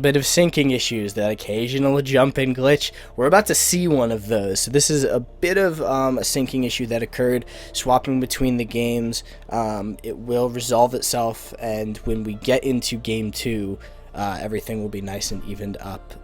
Bit of syncing issues, that occasional jump in glitch. We're about to see one of those. So this is a bit of a syncing issue that occurred swapping between the games. It will resolve itself, and when we get into game 2, everything will be nice and evened up.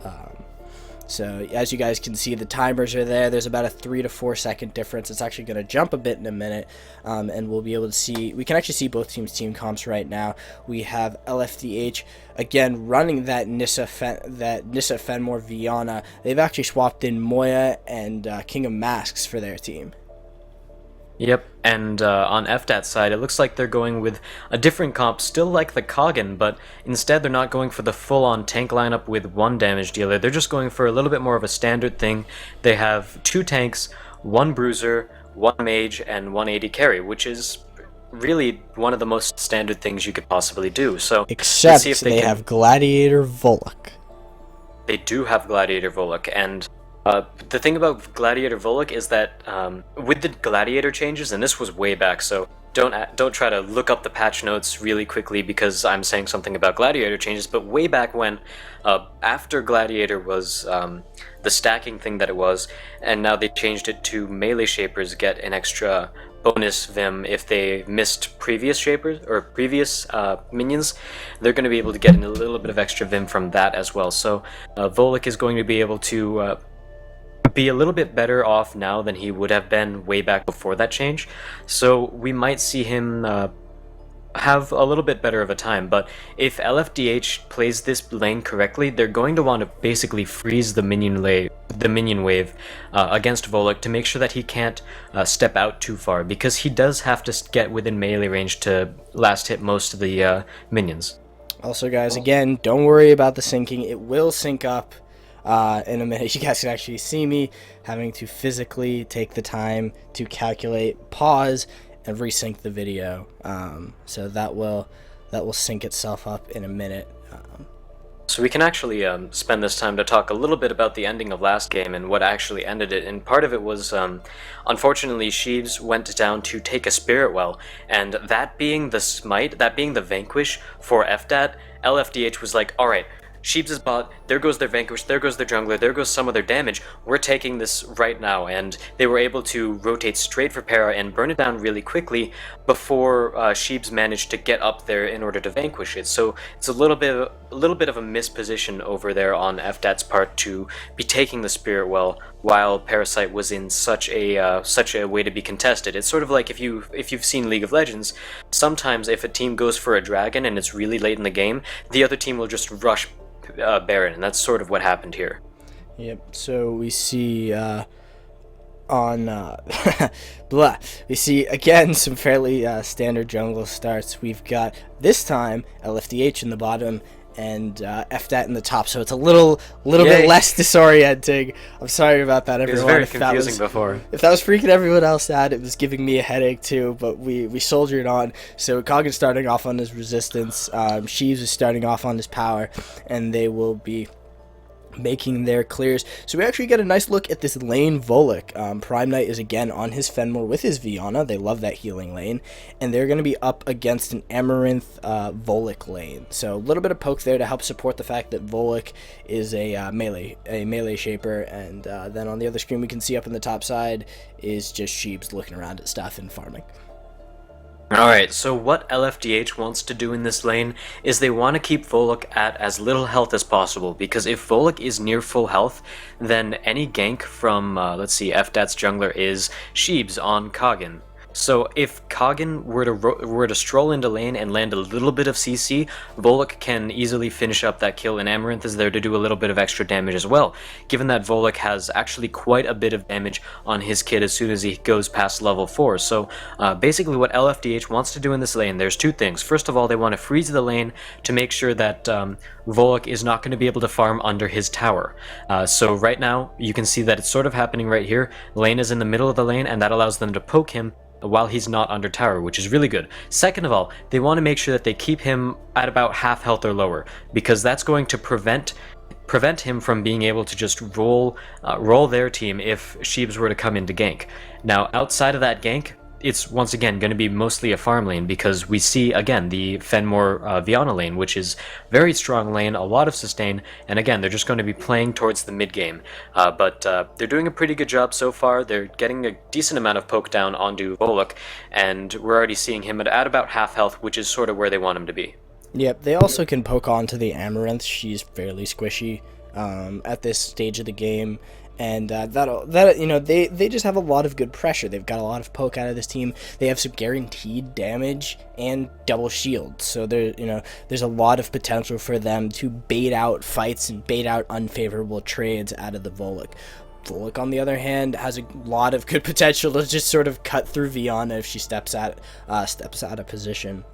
So as you guys can see, the timers are there. There's about a 3 to 4 second difference. It's actually going to jump a bit in a minute, and we'll be able to see, we can actually see both teams' team comps right now. We have LFDH again running that Nissa Fenmore Viana. They've actually swapped in Moya and King of Masks for their team. Yep, and on FDAT's side, it looks like they're going with a different comp, still like the Kogan, but instead they're not going for the full-on tank lineup with 1 damage dealer. They're just going for a little bit more of a standard thing. They have 2 tanks, 1 bruiser, 1 mage, and 1 AD carry, which is really one of the most standard things you could possibly do. So except let's see if they have Gladiator Volok. They do have Gladiator Volok, and the thing about Gladiator Volok is that with the Gladiator changes, and this was way back, so don't try to look up the patch notes really quickly because I'm saying something about Gladiator changes, but way back when, after Gladiator was the stacking thing that it was, and now they changed it to melee shapers get an extra bonus Vim if they missed previous shapers or previous minions. They're going to be able to get a little bit of extra Vim from that as well. So Volok is going to be able to be a little bit better off now than he would have been way back before that change. So we might see him have a little bit better of a time, but if LFDH plays this lane correctly, they're going to want to basically freeze the minion wave against Volok to make sure that he can't step out too far, because he does have to get within melee range to last hit most of the minions. Also guys, again, don't worry about the syncing. It will sync up in a minute. You guys can actually see me having to physically take the time to calculate, pause, and resync the video. So that will sync itself up in a minute. So we can actually spend this time to talk a little bit about the ending of last game and what actually ended it. And part of it was, unfortunately, Sheeves went down to take a Spirit Well, and that being the smite, that being the vanquish for FDAT, LFDH was like, alright, Sheeps is bot, there goes their Vanquish, there goes their Jungler, there goes some of their damage, we're taking this right now, and they were able to rotate straight for Para and burn it down really quickly before Sheeps managed to get up there in order to vanquish it. So it's a little bit of a misposition over there on FDAT's part to be taking the Spirit Well while Parasite was in such a way to be contested. It's sort of like if you've seen League of Legends, sometimes if a team goes for a dragon and it's really late in the game, the other team will just rush Baron, and that's sort of what happened here. Yep, so we see we see again some fairly standard jungle starts. We've got this time LFDH in the bottom and FDAT in the top, so it's a little bit less disorienting. I'm sorry about that, everyone. It was very confusing before. If that was freaking everyone else out, it was giving me a headache too, but we soldiered on. So Kogan's starting off on his resistance, Sheeves is starting off on his power, and they will be making their clears. So we actually get a nice look at this lane Volok. Prime Knight is again on his Fenmore with his Viana. They love that healing lane, and they're going to be up against an Amaranth Volok lane. So a little bit of poke there to help support the fact that Volok is a melee shaper, and then on the other screen we can see up in the top side is just Sheeps looking around at stuff and farming. Alright, so what LFDH wants to do in this lane is they want to keep Volok at as little health as possible, because if Volok is near full health, then any gank from, let's see, FDAT's jungler is Sheeps on Kogan. So if Kogan were to stroll into lane and land a little bit of CC, Volok can easily finish up that kill, and Amaranth is there to do a little bit of extra damage as well, given that Volok has actually quite a bit of damage on his kit as soon as he goes past level 4. So basically what LFDH wants to do in this lane, there's two things. First of all, they want to freeze the lane to make sure that Volok is not going to be able to farm under his tower. So right now, you can see that it's sort of happening right here. Lane is in the middle of the lane, and that allows them to poke him while he's not under tower, which is really good. Second of all, they want to make sure that they keep him at about half health or lower, because that's going to prevent him from being able to just roll their team if Sheeps were to come in to gank. Now, outside of that gank, it's once again going to be mostly a farm lane, because we see again the Fenmore Viana lane, which is very strong lane, a lot of sustain, and again they're just going to be playing towards the mid game. But they're doing a pretty good job so far. They're getting a decent amount of poke down onto Volok, and we're already seeing him at about half health, which is sort of where they want him to be. Yep, they also can poke onto the Amaranth. She's fairly squishy at this stage of the game. And they just have a lot of good pressure. They've got a lot of poke out of this team. They have some guaranteed damage and double shield. So there's a lot of potential for them to bait out fights and bait out unfavorable trades out of the Volok. Volok, on the other hand, has a lot of good potential to just sort of cut through Viana if she steps out of position.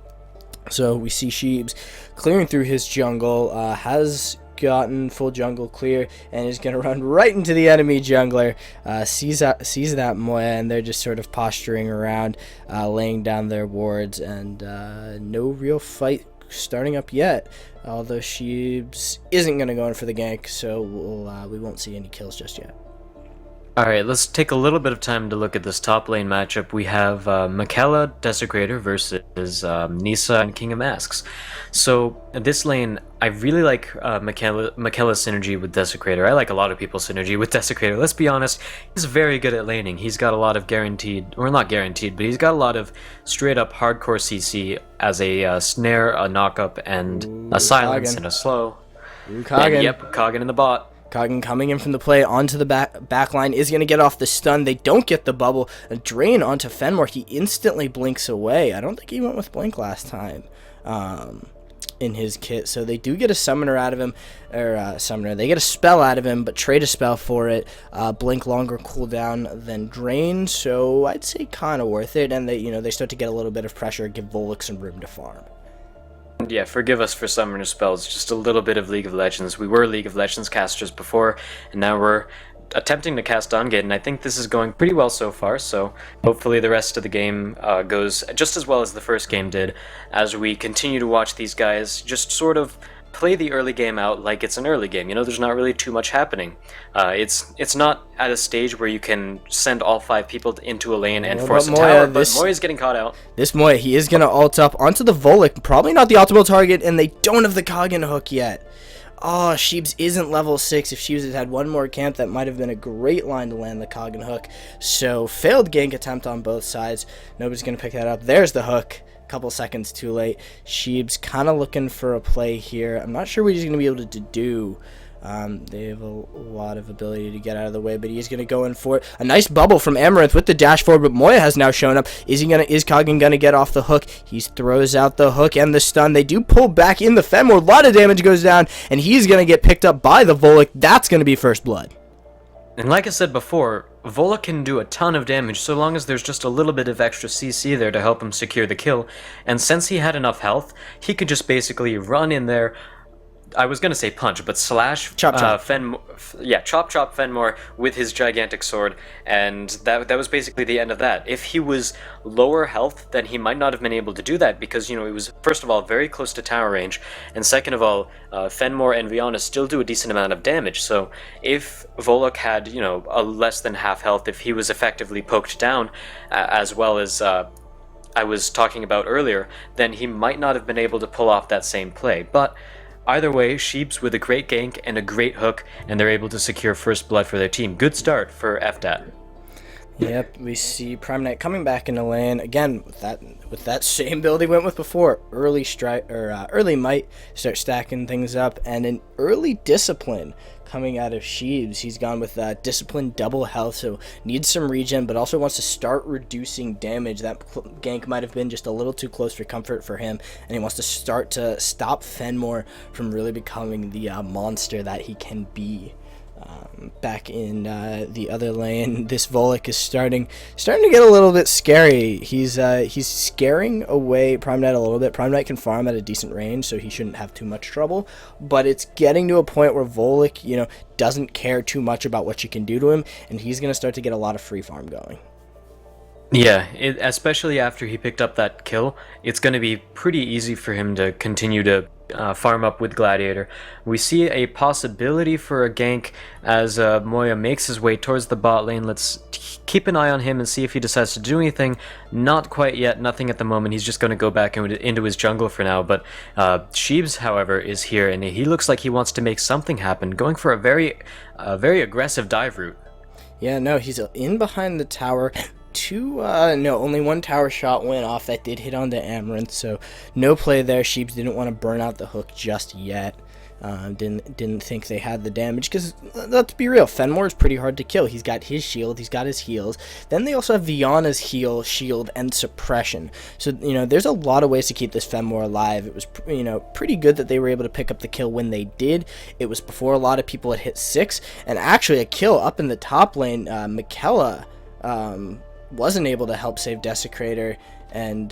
So we see Sheebs clearing through his jungle, has gotten full jungle clear, and is going to run right into the enemy jungler, sees that Moya, and they're just sort of posturing around, laying down their wards, and no real fight starting up yet, although Sheebs isn't going to go in for the gank, so we won't see any kills just yet. Alright, let's take a little bit of time to look at this top lane matchup. We have Michaela Desecrator versus Nisa and King of Masks. So, this lane, I really like Michaela's synergy with Desecrator. I like a lot of people's synergy with Desecrator. Let's be honest, he's very good at laning. He's got a lot of guaranteed, or not guaranteed, but he's got a lot of straight up hardcore CC as a snare, a knockup, and a silence, and a slow. And, yep, Kagen in the bot. Kagen coming in from the play onto the back line is going to get off the stun. They don't get the bubble. A drain onto Fenmore. He instantly blinks away. I don't think he went with blink last time in his kit. So they do get a summoner out of him, or summoner. They get a spell out of him, but trade a spell for it. Blink longer cooldown than drain. So I'd say kind of worth it. And they start to get a little bit of pressure, give Volok some room to farm. Yeah, forgive us for summoner spells, just a little bit of League of Legends. We were League of Legends casters before, and now we're attempting to cast Dawngate, and I think this is going pretty well so far, so hopefully the rest of the game goes just as well as the first game did, as we continue to watch these guys just sort of play the early game out like it's an early game. There's not really too much happening. It's not at a stage where you can send all 5 people into a lane and force a tower, but Moya's getting caught out. This Moya, he is going to ult up onto the Volok, probably not the optimal target, and they don't have the Kagen hook yet. Oh, Sheebs isn't level 6. If Sheebs had had one more camp, that might have been a great line to land the Kagen hook. So, failed gank attempt on both sides. Nobody's going to pick that up. There's the hook. Couple seconds too late. Sheebs kind of looking for a play here. I'm not sure what he's going to be able to do. They have a lot of ability to get out of the way, but he's going to go in for it. A nice bubble from Amaranth with the dash forward, but Moya has now shown up. Is Kagen going to get off the hook? He throws out the hook and the stun. They do pull back in the Fenmore. A lot of damage goes down, and he's going to get picked up by the Volok. That's going to be first blood. And like I said before, Volok can do a ton of damage so long as there's just a little bit of extra CC there to help him secure the kill. And since he had enough health, he could just basically run in there. I was gonna say punch, but slash chop chop Fenmore with his gigantic sword, and that was basically the end of that. If he was lower health, then he might not have been able to do that, because it was, first of all, very close to tower range, and second of all, Fenmore and Viana still do a decent amount of damage. So if Volok had a less than half health, if he was effectively poked down, as well as I was talking about earlier, then he might not have been able to pull off that same play. But either way, Sheebs with a great gank and a great hook, and they're able to secure first blood for their team. Good start for FDAT. Yep, we see Prime Knight coming back into lane again with that same build he went with before. Early might, start stacking things up, and an early discipline coming out of Sheebs. He's gone with discipline double health, so needs some regen, but also wants to start reducing damage. That gank might have been just a little too close for comfort for him, and he wants to start to stop Fenmore from really becoming the monster that he can be. Back in the other lane, this Volok is starting to get a little bit scary. He's scaring away Prime Knight a little bit. Prime Knight can farm at a decent range, so he shouldn't have too much trouble. But it's getting to a point where Volok, doesn't care too much about what you can do to him, and he's going to start to get a lot of free farm going. Yeah, especially after he picked up that kill, it's going to be pretty easy for him to continue to farm up with Gladiator. We see a possibility for a gank as Moya makes his way towards the bot lane. Let's keep an eye on him and see if he decides to do anything. Not quite yet, nothing at the moment. He's just going to go back into his jungle for now. But Sheebs, however, is here, and he looks like he wants to make something happen, going for a very aggressive dive route. Yeah, no, he's in behind the tower. Only one tower shot went off that did hit onto Amaranth, so no play there. Sheebs didn't want to burn out the hook just yet. Didn't think they had the damage, because let's be real, Fenmore is pretty hard to kill. He's got his shield, he's got his heals. Then they also have Viana's heal, shield, and suppression. So, there's a lot of ways to keep this Fenmore alive. It was, pretty good that they were able to pick up the kill when they did. It was before a lot of people had hit 6, and actually a kill up in the top lane. Michaela wasn't able to help save Desecrator, and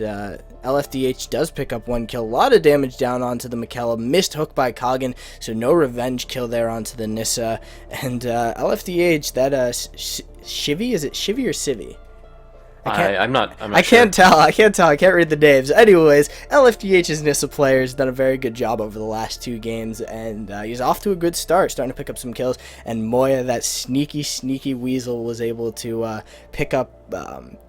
LFDH does pick up 1 kill. A lot of damage down onto the Michaela. Missed hook by Kogan, so no revenge kill there onto the Nissa. And LFDH, that Shivy, is it Shivy or Civi? I'm not I sure. can't tell. I can't read the names. Anyways, LFDH's Nissa player has done a very good job over the last 2 games, and he's off to a good start, starting to pick up some kills. And Moya, that sneaky weasel, was able to pick up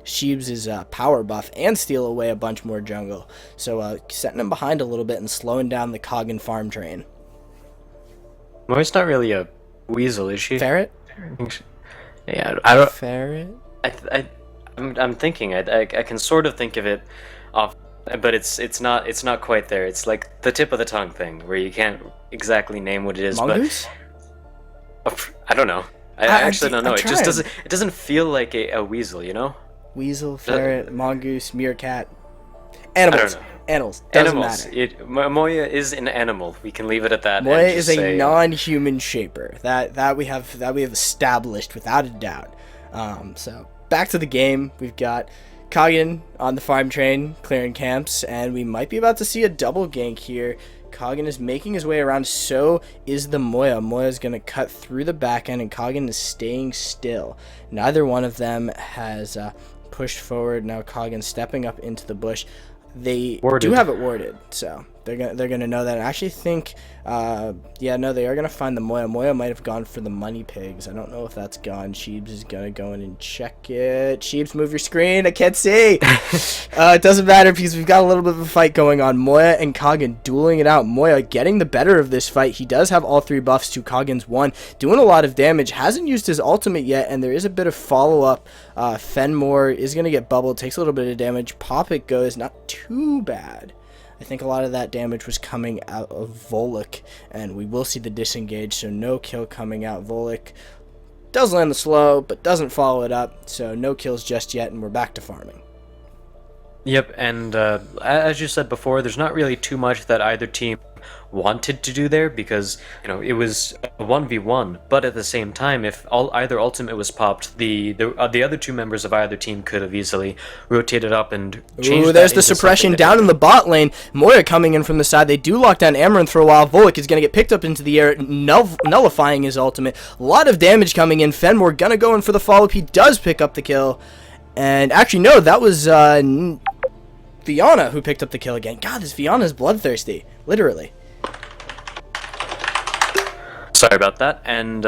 Sheebs' power buff and steal away a bunch more jungle. So setting him behind a little bit and slowing down the Kogan farm train. Moya's not really a weasel, is she? Ferret? Yeah, I don't. Ferret? I'm thinking. I can sort of think of it off, but it's not quite there. It's like the tip of the tongue thing where you can't exactly name what it is. Mongoose? But I don't know. I actually don't know. I'm It just doesn't feel like a weasel, Weasel, ferret, mongoose, meerkat. Animals. I don't know. Animals. Doesn't Animals. matter. Moya is an animal. We can leave it at that. Moya and is just a say, non-human shaper. That we have established without a doubt. So back to the game. We've got Kogan on the farm train clearing camps, and we might be about to see a double gank here. Kogan is making his way around, so is the Moya. Moya's going to cut through the back end, and Kogan is staying still. Neither one of them has pushed forward. Now Kogan stepping up into the bush. They do have it warded, so they're gonna know that. I actually think, they are gonna find the Moya. Moya might have gone for the money pigs. I don't know if that's gone. Sheebs is gonna go in and check it. Sheebs, move your screen. I can't see. It doesn't matter because we've got a little bit of a fight going on. Moya and Kogan dueling it out. Moya getting the better of this fight. He does have all 3 buffs to Kogan's 1, doing a lot of damage. Hasn't used his ultimate yet, and there is a bit of follow up. Fenmore is gonna get bubbled. Takes a little bit of damage. Pop it goes. Not too bad. I think a lot of that damage was coming out of Volek, and we will see the disengage, so no kill coming out. Volek does land the slow, but doesn't follow it up, so no kills just yet, and we're back to farming. Yep, and as you said before, there's not really too much that either team wanted to do there, because it was a 1v1, but at the same time, if either ultimate was popped, the other 2 members of either team could have easily rotated up and changed. Ooh, there's the suppression down in the bot lane. Moya coming in from the side. They do lock down Amaranth for a while. Volek is going to get picked up into the air, nullifying his ultimate. A lot of damage coming in. Fenmore going to go in for the follow-up. He does pick up the kill. And actually, no, that was Viana who picked up the kill again. God, this Viana is bloodthirsty. Literally. Sorry about that. And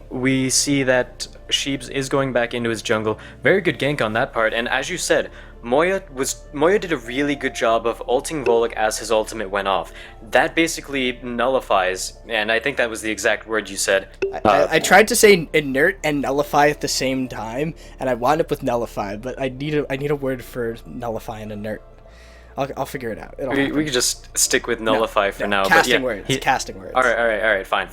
we see that Sheebs is going back into his jungle. Very good gank on that part. And as you said, Moya did a really good job of ulting Volek as his ultimate went off. That basically nullifies, and I think that was the exact word you said. I tried to say inert and nullify at the same time, and I wound up with nullify, but I need a word for nullify and inert. I'll figure it out. We could just stick with nullify for now. Casting but words. Casting words. All right. Fine.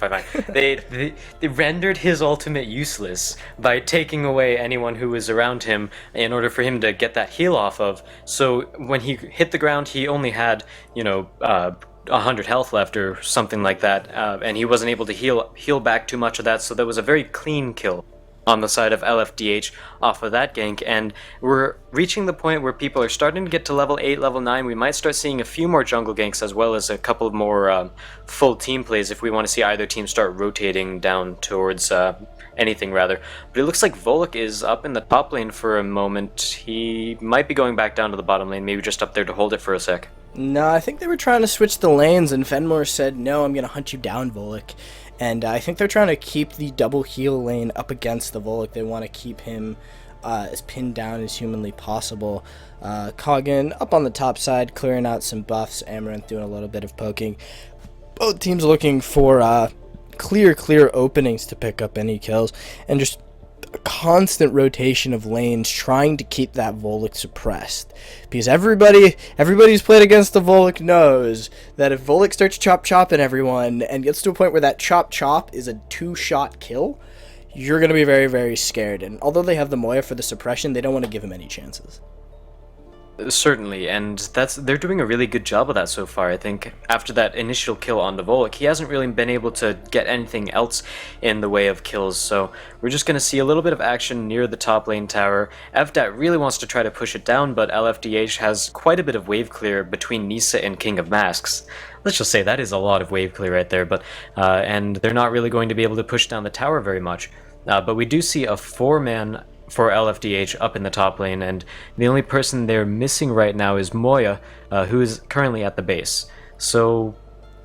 They rendered his ultimate useless by taking away anyone who was around him in order for him to get that heal off of. So when he hit the ground, he only had 100 health left or something like that, and he wasn't able to heal back too much of that. So that was a very clean kill. on the side of LFDH off of that gank, and we're reaching the point where people are starting to get to level 8, level 9. We might start seeing a few more jungle ganks as well as a couple of more full team plays if we want to see either team start rotating down towards anything rather. But it looks like Volek is up in the top lane for a moment. He might be going back down to the bottom lane, maybe just up there to hold it for a sec. No, I think they were trying to switch the lanes, and Fenmore said, no, I'm going to hunt you down, Volek. And I think they're trying to keep the double heal lane up against the Volek. They want to keep him as pinned down as humanly possible. Koggin up on the top side, clearing out some buffs. Amaranth doing a little bit of poking. Both teams looking for clear openings to pick up any kills. And just a constant rotation of lanes trying to keep that Volek suppressed, because everybody who's played against the Volek knows that if Volek starts chopping everyone and gets to a point where that chop is a 2-shot kill, you're going to be very scared. And although they have the Moya for the suppression, they don't want to give him any chances. Certainly, and they're doing a really good job of that so far. I think after that initial kill on the Volek, he hasn't really been able to get anything else in the way of kills, so we're just going to see a little bit of action near the top lane tower. FDAT really wants to try to push it down, but LFDH has quite a bit of wave clear between Nisa and King of Masks. Let's just say that is a lot of wave clear right there, but and they're not really going to be able to push down the tower very much. But we do see a 4-man for LFDH up in the top lane, and the only person they're missing right now is Moya, who is currently at the base. So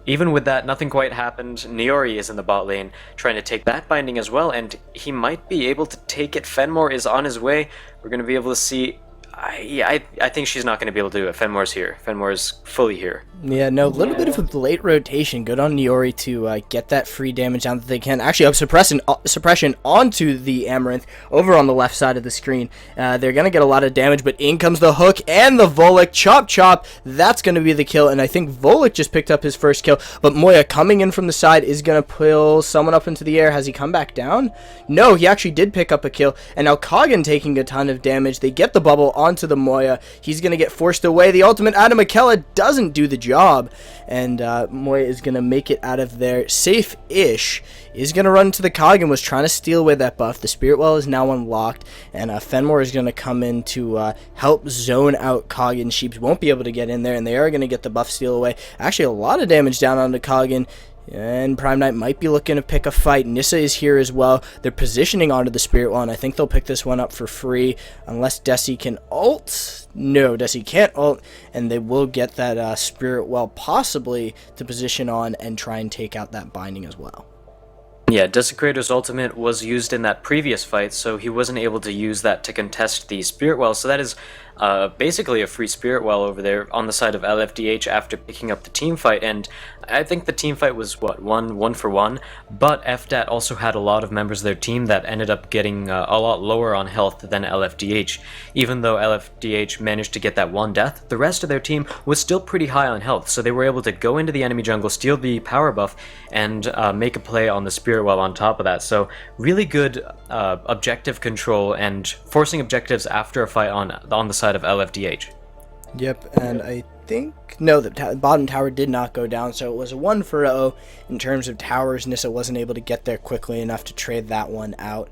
even with that, nothing quite happened. Niori is in the bot lane trying to take that binding as well, and he might be able to take it. Fenmore is on his way. We're going to be able to see... I think she's not going to be able to do it. Fenmore's here. Fenmore's fully here. Yeah, no, a little bit of a late rotation. Good on Niori to get that free damage down that they can. Actually, up suppression onto the Amaranth over on the left side of the screen. They're going to get a lot of damage, but in comes the hook and the Volek. Chop. That's going to be the kill, and I think Volek just picked up his first kill. But Moya coming in from the side is going to pull someone up into the air. Has he come back down? No, he actually did pick up a kill. And now Koggin taking a ton of damage. They get the bubble onto the Moya. He's going to get forced away. The ultimate out of Michaela doesn't do the job. And Moya is going to make it out of there safe-ish. Is going to run to the Koggin, was trying to steal away that buff. The Spirit Well is now unlocked, and Fenmore is going to come in to help zone out Koggin. Sheeps won't be able to get in there, and they are going to get the buff steal away. Actually, a lot of damage down on the Koggin. And Prime Knight might be looking to pick a fight. Nissa is here as well. They're positioning onto the Spirit Well, and I think they'll pick this one up for free. Unless Desi can ult. No, Desi can't ult. And they will get that Spirit Well possibly to position on and try and take out that binding as well. Yeah, Desecrator's ultimate was used in that previous fight, so he wasn't able to use that to contest the Spirit Well. So that is basically a free Spirit Well over there on the side of LFDH after picking up the team fight. And I think the team fight was, what, one for one? But FDAT also had a lot of members of their team that ended up getting a lot lower on health than LFDH. Even though LFDH managed to get that one death, the rest of their team was still pretty high on health, so they were able to go into the enemy jungle, steal the power buff, and make a play on the Spirit Well on top of that. So really good objective control and forcing objectives after a fight on the side of LFDH. Yep, and I think... No, the bottom tower did not go down, so it was a 1-0 in terms of towers. Nissa wasn't able to get there quickly enough to trade that one out.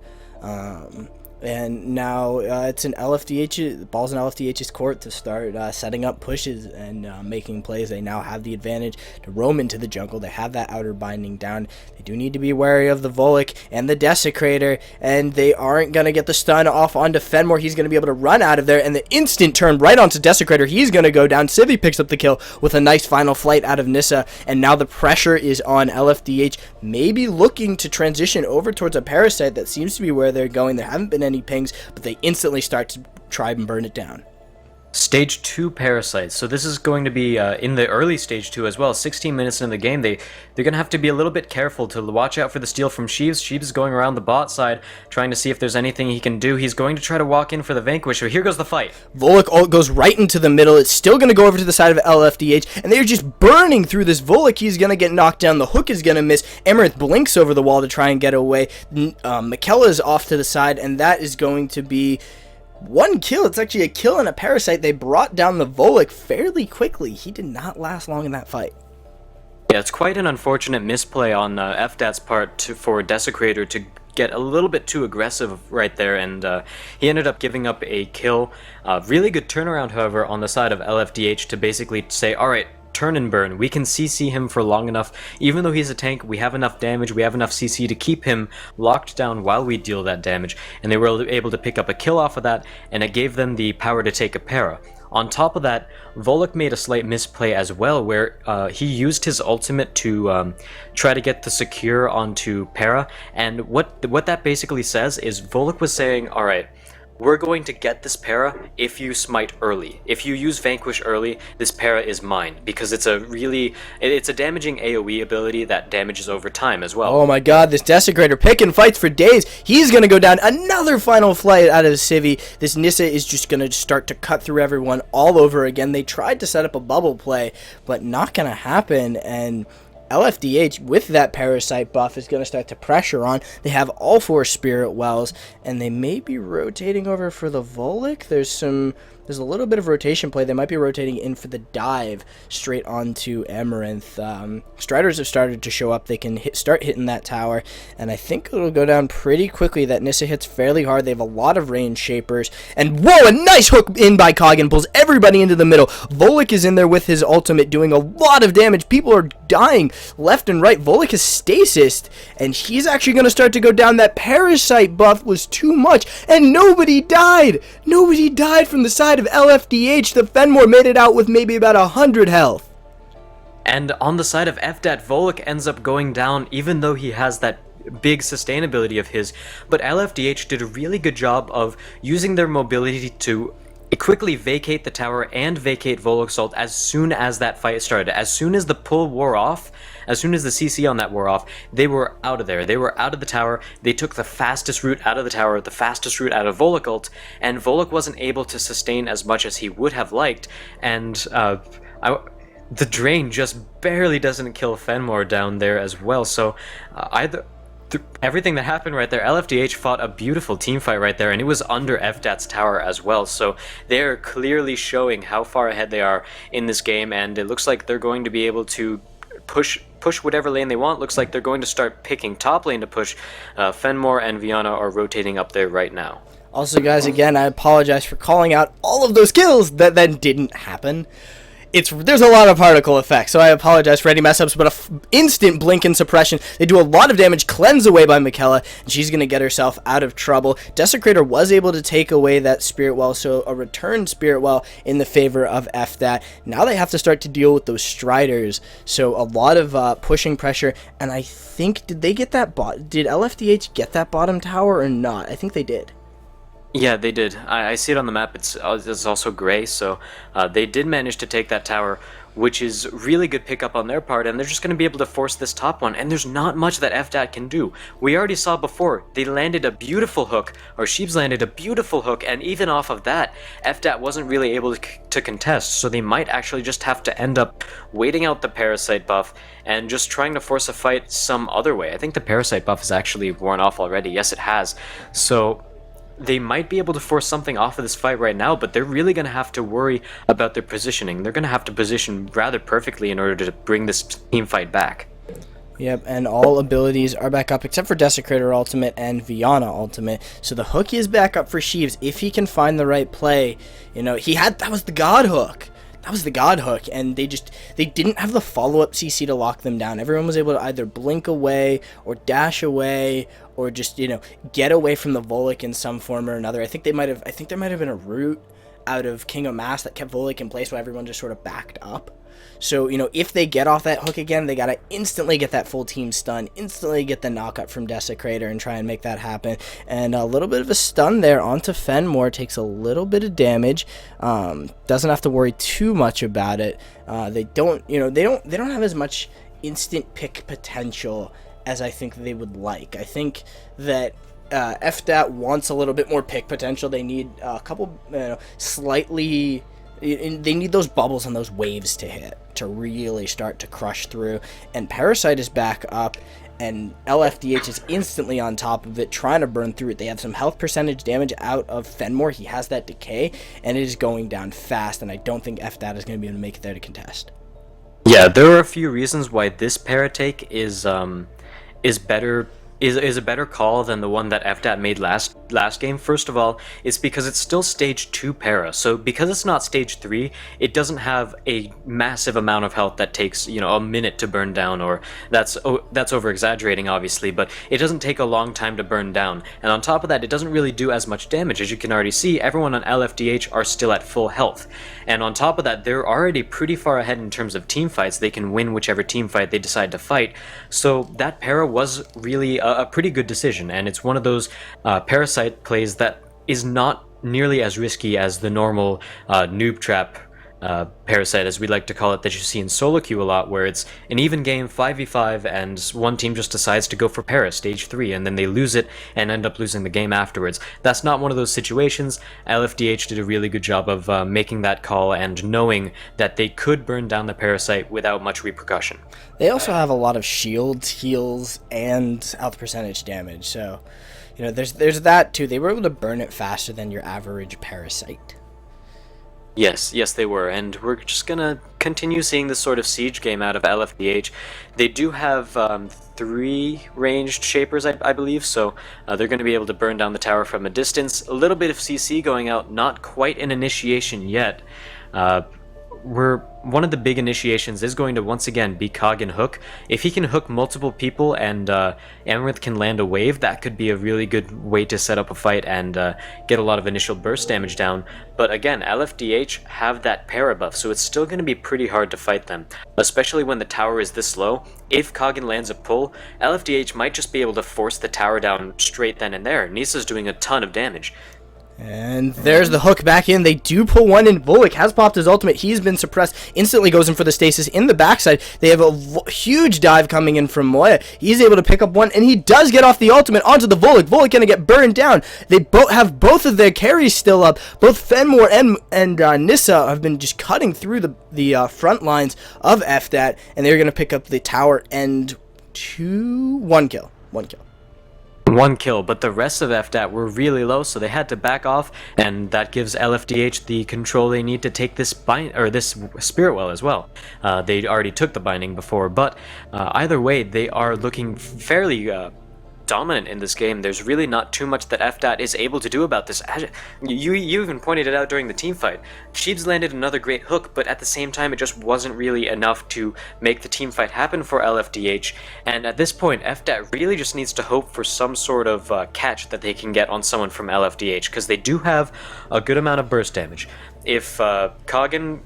And now it's in LFDH, the ball's in LFDH's court to start setting up pushes and making plays. They now have the advantage to roam into the jungle. They have that outer binding down. They do need to be wary of the Volek and the Desecrator, and they aren't going to get the stun off onto Fenmore. He's going to be able to run out of there, and the instant turn right onto Desecrator. He's going to go down. Civi picks up the kill with a nice final flight out of Nissa, and now the pressure is on LFDH, maybe looking to transition over towards a Parasite. That seems to be where they're going. There haven't been any pings, but they instantly start to try and burn it down. Stage 2 Parasites. So this is going to be in the early Stage 2 as well. 16 minutes into the game, they're going to have to be a little bit careful to watch out for the steal from Sheeves. Sheeves is going around the bot side, trying to see if there's anything he can do. He's going to try to walk in for the Vanquish, so here goes the fight. Volek goes right into the middle. It's still going to go over to the side of LFDH, and they're just burning through this Volek. He's going to get knocked down. The hook is going to miss. Amaranth blinks over the wall to try and get away. Michaela's off to the side, and that is going to be... one kill. It's actually a kill and a Parasite. They brought down the Volek fairly quickly. He did not last long in that fight. Yeah, it's quite an unfortunate misplay on FDAT's part for Desecrator to get a little bit too aggressive right there, and he ended up giving up a kill. Really good turnaround, however, on the side of LFDH to basically say, alright, turn and burn. We can CC him for long enough. Even though he's a tank, we have enough damage, we have enough CC to keep him locked down while we deal that damage. And they were able to pick up a kill off of that, and it gave them the power to take a para. On top of that, Volek made a slight misplay as well, where he used his ultimate to try to get the secure onto para, and what that basically says is Volek was saying, alright, we're going to get this para if you smite early. If you use Vanquish early, this para is mine, because it's a damaging AoE ability that damages over time as well. Oh my god, this Desecrator picking fights for days. He's going to go down. Another final flight out of Civi. This Nissa is just going to start to cut through everyone all over again. They tried to set up a bubble play, but not going to happen, and LFDH, with that Parasite buff, is going to start to pressure on. They have all 4 Spirit Wells, and they may be rotating over for the Volek. There's a little bit of rotation play. They might be rotating in for the dive straight onto Amaranth. Striders have started to show up. They can start hitting that tower, and I think it'll go down pretty quickly. That Nissa hits fairly hard. They have a lot of range shapers, and whoa, a nice hook in by Kogan, pulls everybody into the middle. Volek is in there with his ultimate, doing a lot of damage. People are dying left and right. Volek is stasis, and he's actually going to start to go down. That Parasite buff was too much, and nobody died. Nobody died from the side of LFDH. The Fenmore made it out with maybe about 100 health. And on the side of FDAT, Volek ends up going down, even though he has that big sustainability of his. But LFDH did a really good job of using their mobility to quickly vacate the tower and vacate Volek's ult as soon as that fight started. As soon as the pull wore off, as soon as the CC on that wore off, they were out of there. They were out of the tower. They took the fastest route out of the tower, the fastest route out of Volek ult, and Volek wasn't able to sustain as much as he would have liked, and the drain just barely doesn't kill Fenmore down there as well. So everything that happened right there, LFDH fought a beautiful team fight right there, and it was under FDAT's tower as well. So they're clearly showing how far ahead they are in this game, and it looks like they're going to be able to push whatever lane they want. Looks like they're going to start picking top lane to push. Fenmore and Viana are rotating up there right now. Also, guys, again, I apologize for calling out all of those kills that then didn't happen. There's a lot of particle effects, so I apologize for any mess ups, but instant blink and suppression. They do a lot of damage, cleanse away by Michaela, and she's going to get herself out of trouble. Desecrator was able to take away that Spirit Well, so a returned Spirit Well in the favor of FDAT. Now they have to start to deal with those Striders, so a lot of pushing pressure, and I think, did LFDH get that bottom tower or not? I think they did. Yeah, they did. I see it on the map. It's also gray, so they did manage to take that tower, which is really good pickup on their part, and they're just going to be able to force this top one, and there's not much that FDAT can do. We already saw before, they landed a beautiful hook, or Sheeps landed a beautiful hook, and even off of that, FDAT wasn't really able to contest, so they might actually just have to end up waiting out the Parasite buff, and just trying to force a fight some other way. I think the Parasite buff is actually worn off already. Yes, it has. So they might be able to force something off of this fight right now, but they're really going to have to worry about their positioning. They're going to have to position rather perfectly in order to bring this team fight back. Yep, and all abilities are back up except for Desecrator Ultimate and Viana Ultimate. So the hook is back up for Sheeves if he can find the right play. You know, that was the God Hook. That was the God Hook, and they didn't have the follow-up CC to lock them down. Everyone was able to either blink away or dash away or just, get away from the Volek in some form or another. I think there might have been a route out of King of Mass that kept Volek in place while everyone just sort of backed up. So, if they get off that hook again, they got to instantly get that full team stun, instantly get the knockup from Desecrator and try and make that happen. And a little bit of a stun there onto Fenmore, takes a little bit of damage. Doesn't have to worry too much about it. They don't have as much instant pick potential as I think they would like. I think that FDAT wants a little bit more pick potential. They need a couple they need those bubbles and those waves to hit to really start to crush through. And Parasite is back up, and LFDH is instantly on top of it, trying to burn through it. They have some health percentage damage out of Fenmore. He has that decay, and it is going down fast, and I don't think FDAT is going to be able to make it there to contest. Yeah, there are a few reasons why this para take is better is a better call than the one that FDAT made last game. First of all, it's because it's still stage 2 para. So because it's not stage 3, it doesn't have a massive amount of health that takes, a minute to burn down, or that's over exaggerating obviously, but it doesn't take a long time to burn down. And on top of that, it doesn't really do as much damage. As you can already see, everyone on LFDH are still at full health. And on top of that, they're already pretty far ahead in terms of team fights. They can win whichever team fight they decide to fight. So that para was really a pretty good decision, and it's one of those parasite plays that is not nearly as risky as the normal noob trap parasite, as we like to call it, that you see in solo queue a lot, where it's an even game 5v5 and one team just decides to go for para stage 3 and then they lose it and end up losing the game afterwards. That's not one of those situations. LFDH did a really good job of making that call and knowing that they could burn down the parasite without much repercussion. They also have a lot of shields, heals, and health percentage damage, so there's that too. They were able to burn it faster than your average parasite. Yes, they were, and we're just gonna continue seeing this sort of siege game out of LFDH. They do have 3 ranged shapers, I believe, so they're going to be able to burn down the tower from a distance. A little bit of CC going out, not quite an initiation yet. One of the big initiations is going to once again be Cog and Hook. If he can hook multiple people and Amaranth can land a wave, that could be a really good way to set up a fight and get a lot of initial burst damage down. But again, LFDH have that para buff, so it's still going to be pretty hard to fight them, especially when the tower is this low. If Kogan lands a pull, LFDH might just be able to force the tower down straight then and there. Nisa's doing a ton of damage. And there's the hook back in. They do pull one in. Volek has popped his ultimate. He's been suppressed. Instantly goes in for the stasis in the backside. They have a huge dive coming in from Moya. He's able to pick up one, and he does get off the ultimate onto the Volek. Volek going to get burned down. They have both of their carries still up. Both Fenmore and Nissa have been just cutting through the front lines of FDAT, and they're going to pick up the tower and one kill. One kill, but the rest of FDAT were really low, so they had to back off, and that gives LFDH the control they need to take this Spirit Well as well. They already took the binding before, but either way, they are looking fairly dominant in this game. There's really not too much that FDAT is able to do about this. You even pointed it out during the team fight. Sheebs landed another great hook, but at the same time it just wasn't really enough to make the team fight happen for LFDH, and at this point FDAT really just needs to hope for some sort of catch that they can get on someone from LFDH, because they do have a good amount of burst damage. If Kogan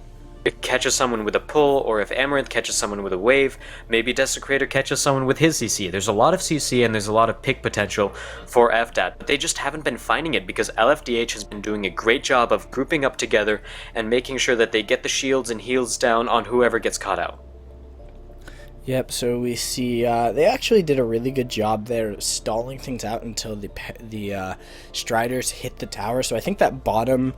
catches someone with a pull, or if Amaranth catches someone with a wave, maybe Desecrator catches someone with his CC. There's a lot of CC and there's a lot of pick potential for FDAT, but they just haven't been finding it because LFDH has been doing a great job of grouping up together and making sure that they get the shields and heals down on whoever gets caught out. Yep, so we see they actually did a really good job there stalling things out until the Striders hit the tower. So I think that bottom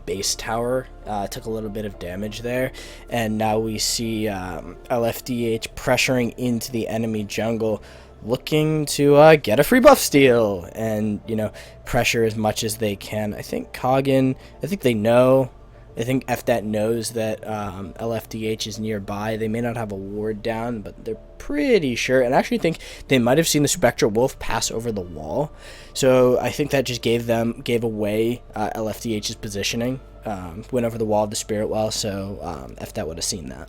base tower took a little bit of damage there, and now we see LFDH pressuring into the enemy jungle, looking to get a free buff steal and pressure as much as they can. I think they know. I think FDAT knows that LFDH is nearby. They may not have a ward down, but they're pretty sure. And I actually think they might have seen the Spectral Wolf pass over the wall. So I think that just gave away LFDH's positioning. Went over the wall of the Spirit Well, so FDAT would have seen that.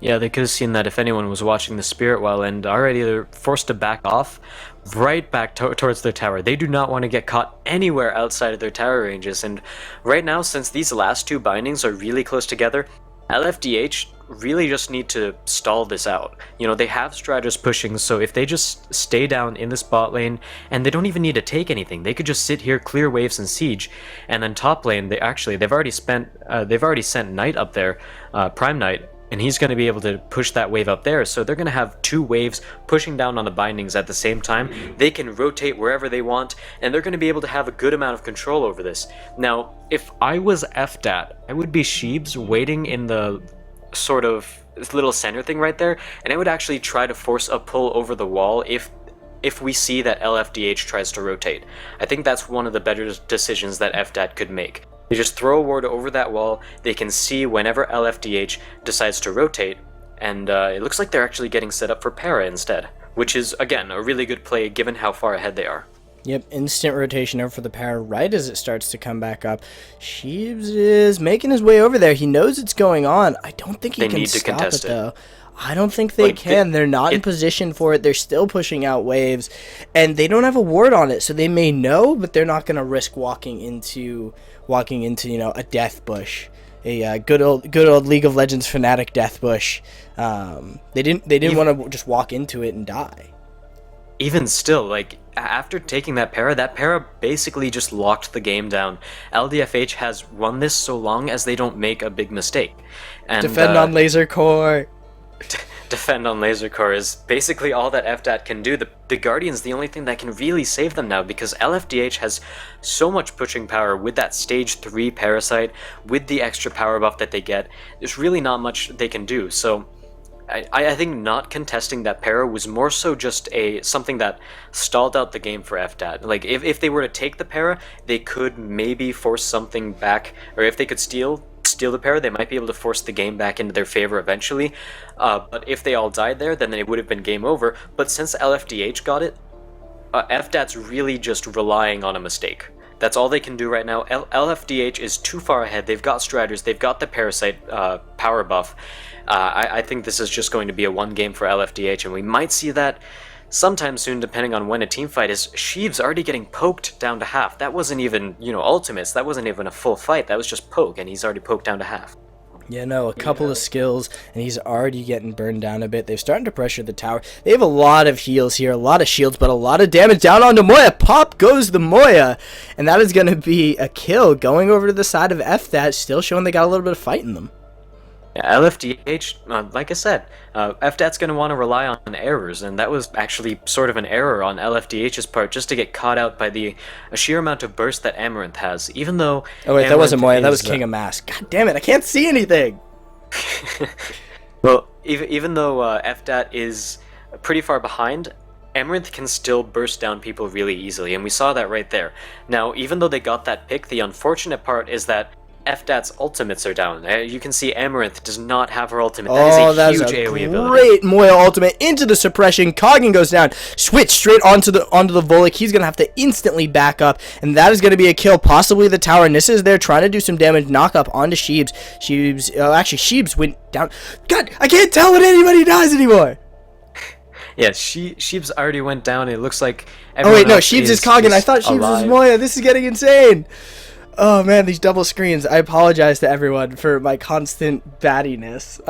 Yeah, they could have seen that if anyone was watching the Spirit Well, and already they're forced to back off right back towards their tower. They do not want to get caught anywhere outside of their tower ranges, and right now, since these last two bindings are really close together, LFDH really just need to stall this out. They have Striders pushing, so if they just stay down in the spot lane, and they don't even need to take anything, they could just sit here, clear waves and siege, and then top lane, they've already sent Knight up there, Prime Knight, and he's going to be able to push that wave up there, so they're going to have two waves pushing down on the bindings at the same time. They can rotate wherever they want, and they're going to be able to have a good amount of control over this. Now, if I was FDAT, I would be Sheebs waiting in the sort of little center thing right there, and I would actually try to force a pull over the wall if we see that LFDH tries to rotate. I think that's one of the better decisions that FDAT could make. They just throw a ward over that wall, they can see whenever LFDH decides to rotate, and it looks like they're actually getting set up for para instead. which is, again, a really good play given how far ahead they are. Yep, instant rotation over for the para right as it starts to come back up. Sheebs is making his way over there. He knows it's going on. I don't think he can stop it, though. I don't think they can. They're not in position for it. They're still pushing out waves, and they don't have a ward on it, so they may know, but they're not going to risk walking into a death bush. A good old League of Legends fanatic death bush. They didn't want to just walk into it and die. Even still, like, after taking that para basically just locked the game down. LDFH has run this so long as they don't make a big mistake. And defend on laser core. Defend on laser core is basically all that FDAT can do. The Guardian's the only thing that can really save them now, because LFDH has so much pushing power with that stage 3 Parasite, with the extra power buff that they get. There's really not much they can do, so I think not contesting that para was more so just something that stalled out the game for FDAT. Like, if they were to take the para, they could maybe force something back, or if they could steal the para, they might be able to force the game back into their favor eventually. But if they all died there, then it would have been game over. But since LFDH got it, FDAT's really just relying on a mistake. That's all they can do right now. LFDH is too far ahead. They've got Striders, they've got the Parasite power buff. I think this is just going to be a one game for LFDH, and we might see that sometime soon, depending on when a team fight is. Sheeb's already getting poked down to half. That wasn't even, ultimates. That wasn't even a full fight. That was just poke, and he's already poked down to half. Yeah, no, a couple of skills, and he's already getting burned down a bit. They're starting to pressure the tower. They have a lot of heals here, a lot of shields, but a lot of damage down onto Moya. Pop goes the Moya, and that is going to be a kill. Going over to the side of FDAT, still showing they got a little bit of fight in them. Yeah, LFDH, like I said, FDAT's going to want to rely on errors, and that was actually sort of an error on LFDH's part, just to get caught out by the sheer amount of burst that Amaranth has, even though... Oh wait, that wasn't Moya, that was King of Mask. God damn it, I can't see anything! Well, even though FDAT is pretty far behind, Amaranth can still burst down people really easily, and we saw that right there. Now, even though they got that pick, the unfortunate part is that FDAT's ultimates are down. You can see Amaranth does not have her ultimate. That is a huge AoE ability. Great Moya ultimate into the suppression. Koggin goes down. Switch straight onto the Volek. He's gonna have to instantly back up, and that is gonna be a kill. Possibly the tower. Nissa is there trying to do some damage. Knock up onto Sheebs. Sheebs went down. God, I can't tell what anybody does anymore. Yeah, Sheebs already went down. It looks like. Oh wait, no, Sheebs is Koggin. I thought Sheebs was Moya. This is getting insane. Oh man, these double screens. I apologize to everyone for my constant battiness.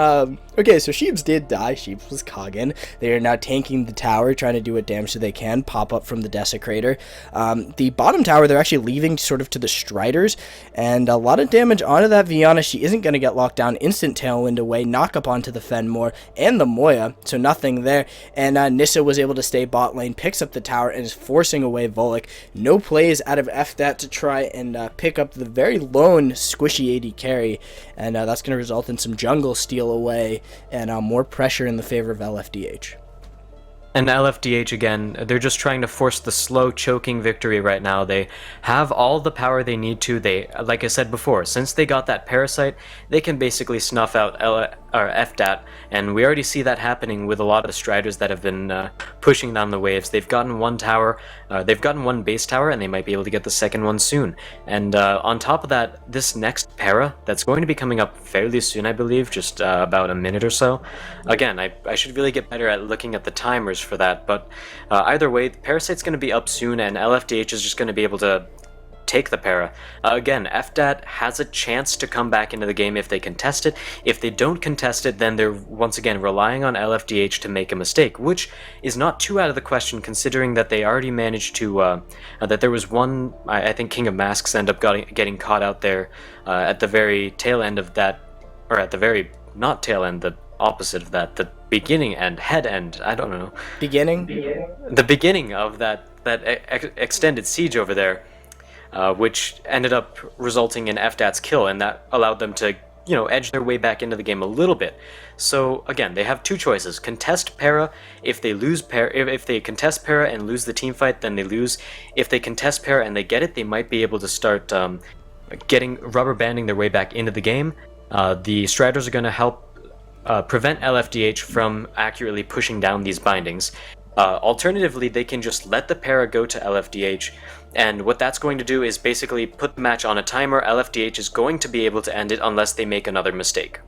Okay, so Sheebs did die. Sheebs was Koggin. They are now tanking the tower, trying to do what damage they can, pop up from the Desecrator. The bottom tower, they're actually leaving sort of to the Striders, and a lot of damage onto that Viana. She isn't going to get locked down. Instant Tailwind away, knock up onto the Fenmore and the Moya, so nothing there. And Nissa was able to stay bot lane, picks up the tower, and is forcing away Volek. No plays out of FDAT to try and pick up the very lone squishy AD carry, and that's going to result in some jungle steal away and more pressure in the favor of LFDH. And LFDH, again, they're just trying to force the slow, choking victory right now. They have all the power they need to. They, like I said before, since they got that Parasite, they can basically snuff out FDAT, and we already see that happening with a lot of the Striders that have been pushing down the waves. They've gotten one tower, they've gotten one base tower, and they might be able to get the second one soon. And on top of that, this next para, that's going to be coming up fairly soon, I believe, just about a minute or so. Again, I should really get better at looking at the timers for that, but either way, the Parasite's going to be up soon, and LFDH is just going to be able to take the para. Again, FDAT has a chance to come back into the game if they contest it. If they don't contest it, then they're once again relying on LFDH to make a mistake, which is not too out of the question considering that they already managed to, that there was one, I think King of Masks ended up getting caught out there at the very tail end of that, or at the very, not tail end, the opposite of that, the beginning end, head end, I don't know. Beginning? The beginning of that extended siege over there. Which ended up resulting in FDAT's kill, and that allowed them to, edge their way back into the game a little bit. So again, they have two choices: contest para. If they lose para, if they contest para and lose the team fight, then they lose. If they contest para and they get it, they might be able to start rubber banding their way back into the game. The Striders are going to help prevent LFDH from accurately pushing down these bindings. Alternatively, they can just let the para go to LFDH, and what that's going to do is basically put the match on a timer. LFDH is going to be able to end it unless they make another mistake.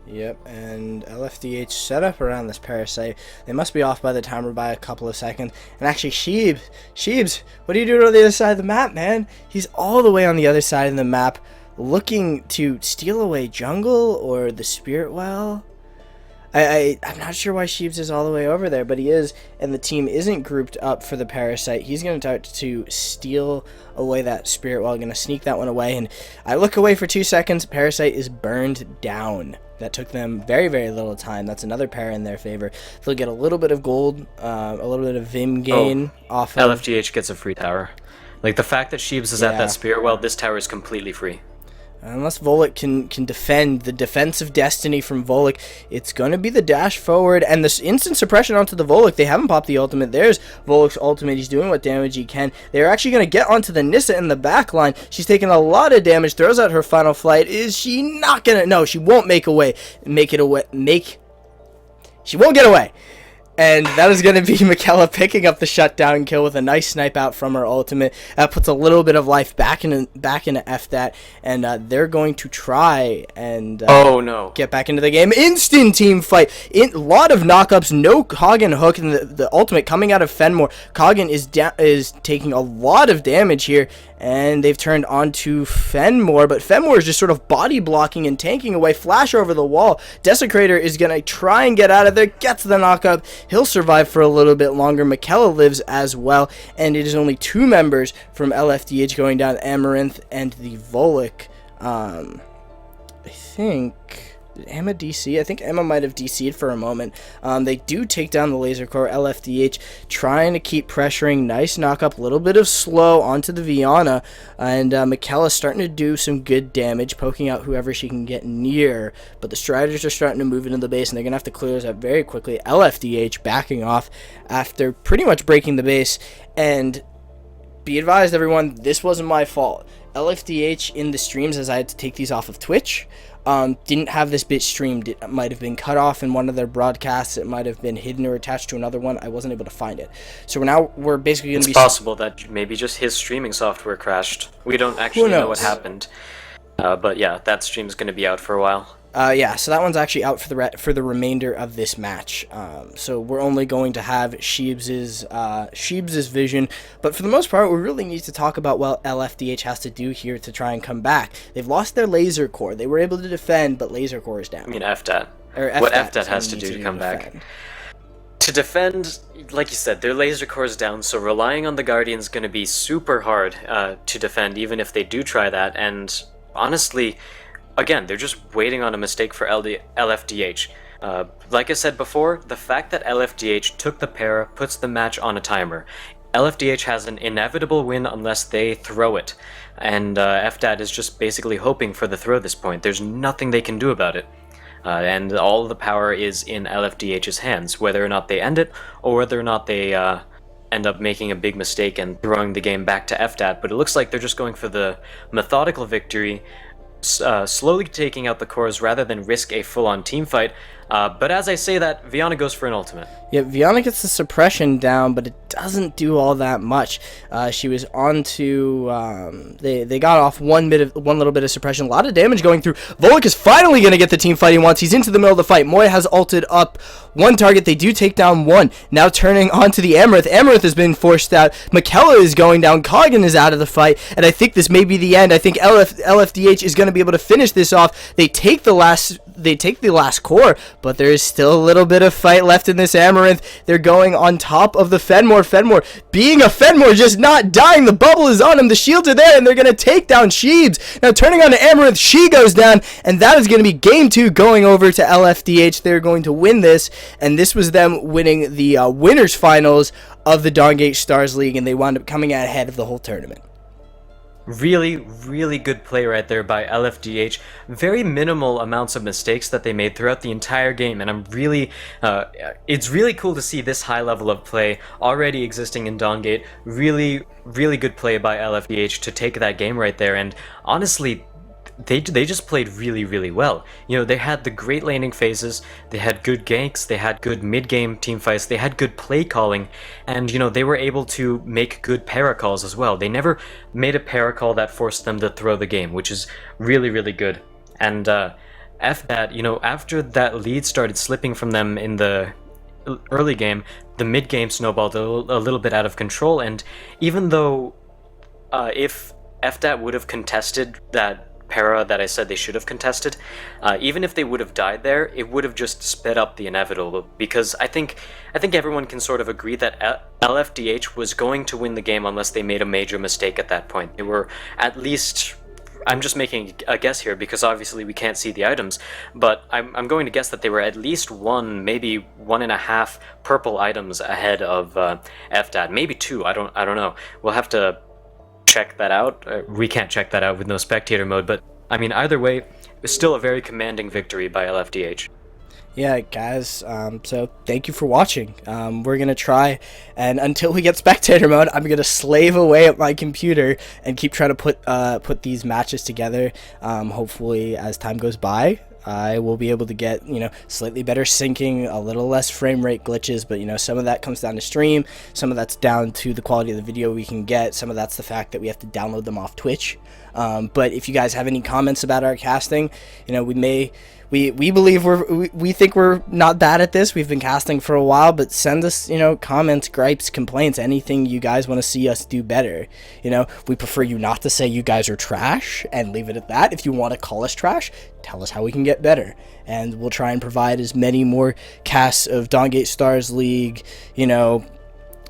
Yep, and LFDH set up around this parasite. They must be off by the timer by a couple of seconds. And actually, Sheebs, what are you doing on the other side of the map, man? He's all the way on the other side of the map, looking to steal away jungle or the spirit well. I'm not sure why Sheebs is all the way over there, but he is, and the team isn't grouped up for the parasite. He's going to start to steal away that spirit well, going to sneak that one away, and I look away for 2 seconds. Parasite is burned down. That took them very, very little time. That's another para in their favor. They'll get a little bit of gold, a little bit of Vim gain off of... LFDH gets a free tower. Like, the fact that Sheebs is at that spirit well, this tower is completely free. Unless Volek can defend the defensive destiny from Volek, it's going to be the dash forward and this instant suppression onto the Volek. They haven't popped the ultimate. There's Volek's ultimate. He's doing what damage he can. They're actually going to get onto the Nissa in the back line. She's taking a lot of damage, throws out her final flight. Is she not going to? No, she won't she won't get away. And that is going to be Michaela picking up the shutdown kill with a nice snipe out from her ultimate. That puts a little bit of life back into FDAT, and they're going to try and get back into the game. Instant team fight. A lot of knockups. No Koggin hook, and the ultimate coming out of Fenmore. Koggin is taking a lot of damage here, and they've turned onto Fenmore, but Fenmore is just sort of body blocking and tanking away. Flash over the wall. Desecrator is going to try and get out of there, gets the knockup. He'll survive for a little bit longer. Michaela lives as well, and it is only 2 members from LFDH going down, Amaranth and the Volek. I think... Did Emma DC? I think Emma might have DC'd for a moment. They do take down the laser core. LFDH trying to keep pressuring. Nice knockup. A little bit of slow onto the Viana. And Michaela's starting to do some good damage, poking out whoever she can get near. But the Striders are starting to move into the base, and they're going to have to clear those out very quickly. LFDH backing off after pretty much breaking the base. And be advised, everyone, this wasn't my fault. LFDH in the streams, as I had to take these off of Twitch, didn't have this bit streamed. It might have been cut off in one of their broadcasts. It might have been hidden or attached to another one. I wasn't able to find it. So we're basically going to be... It's possible that maybe just his streaming software crashed. We don't actually know what happened. But yeah, that stream's going to be out for a while. Yeah, so that one's actually out for the remainder of this match. So we're only going to have Sheebs' vision, but for the most part, we really need to talk about what LFDH has to do here to try and come back. They've lost their laser core. They were able to defend, but laser core is down. I mean FDAT. What FDAT has to do to come back. To defend, like you said, their laser core is down, so relying on the Guardian is going to be super hard to defend, even if they do try that. And honestly, again, they're just waiting on a mistake for LFDH. Like I said before, the fact that LFDH took the para puts the match on a timer. LFDH has an inevitable win unless they throw it, and FDAT is just basically hoping for the throw this point. There's nothing they can do about it. And all the power is in LFDH's hands, whether or not they end it, or whether or not they end up making a big mistake and throwing the game back to FDAT. But it looks like they're just going for the methodical victory, slowly taking out the cores rather than risk a full-on team fight. But as I say that, Viana goes for an ultimate. Yeah, Viana gets the suppression down, but it doesn't do all that much. She was on to... They got off one little bit of suppression. A lot of damage going through. Volek is finally going to get the team fight he wants. He's into the middle of the fight. Moya has ulted up one target. They do take down one. Now turning onto the Amaranth. Amaranth has been forced out. Michaela is going down. Koggin is out of the fight. And I think this may be the end. I think LFDH is going to be able to finish this off. They take the last core, but there is still a little bit of fight left in this Amaranth. They're going on top of the Fenmore. Fenmore, being a Fenmore, just not dying. The bubble is on him. The shields are there, and they're going to take down Sheebs. Now turning on to Amaranth, she goes down, and that is going to be game 2 going over to LFDH. They're going to win this, and this was them winning the winners finals of the Dawngate Stars League, and they wound up coming out ahead of the whole tournament. Really, really good play right there by LFDH. Very minimal amounts of mistakes that they made throughout the entire game, and I'm really, it's really cool to see this high level of play already existing in Dawngate. Really, really good play by LFDH to take that game right there, and honestly, they just played really, really well. You know, they had the great laning phases, they had good ganks, they had good mid-game team fights, they had good play calling, and, you know, they were able to make good para calls as well. They never made a para call that forced them to throw the game, which is really, really good. And FDAT, you know, after that lead started slipping from them in the early game, the mid-game snowballed a little bit out of control, and even though if FDAT would have contested that para that I said they should have contested, even if they would have died there, it would have just sped up the inevitable, because I think everyone can sort of agree that LFDH was going to win the game unless they made a major mistake at that point. They were at least, I'm just making a guess here because obviously we can't see the items, but I'm going to guess that they were at least one, maybe 1.5 purple items ahead of FDAT, maybe 2. I don't know. We'll have to check that out. We can't check that out with no spectator mode, but I mean, either way, it's still a very commanding victory by LFDH. Yeah, guys, so thank you for watching. We're going to try, and until we get spectator mode, I'm going to slave away at my computer and keep trying to put these matches together. Hopefully, as time goes by, I will be able to get, you know, slightly better syncing, a little less frame rate glitches, but, you know, some of that comes down to stream, some of that's down to the quality of the video we can get, some of that's the fact that we have to download them off Twitch. But if you guys have any comments about our casting, you know, we believe we think we're not bad at this. We've been casting for a while, but send us, you know, comments, gripes, complaints, anything you guys want to see us do better. You know, we prefer you not to say you guys are trash and leave it at that. If you want to call us trash, tell us how we can get better, and we'll try and provide as many more casts of Dawngate Stars League. You know,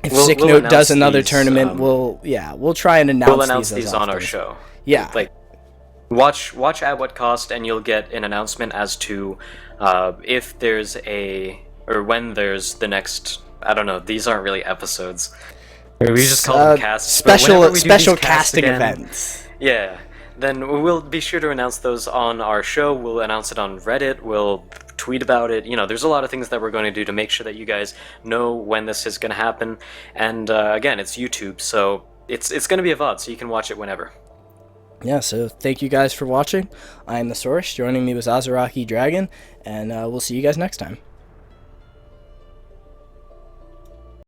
if Sicknote does another tournament, we'll try and announce these on our show. Yeah, like, watch At What Cost, and you'll get an announcement as to if there's when there's the next. I don't know. These aren't really episodes. We just call them casts. Special casting events. Yeah. Then we'll be sure to announce those on our show. We'll announce it on Reddit. We'll tweet about it. You know, there's a lot of things that we're going to do to make sure that you guys know when this is going to happen. And again, it's YouTube, so it's going to be a VOD, so you can watch it whenever. Yeah, so thank you guys for watching. I am TheSource. Joining me was Azaraki Dragon, and we'll see you guys next time.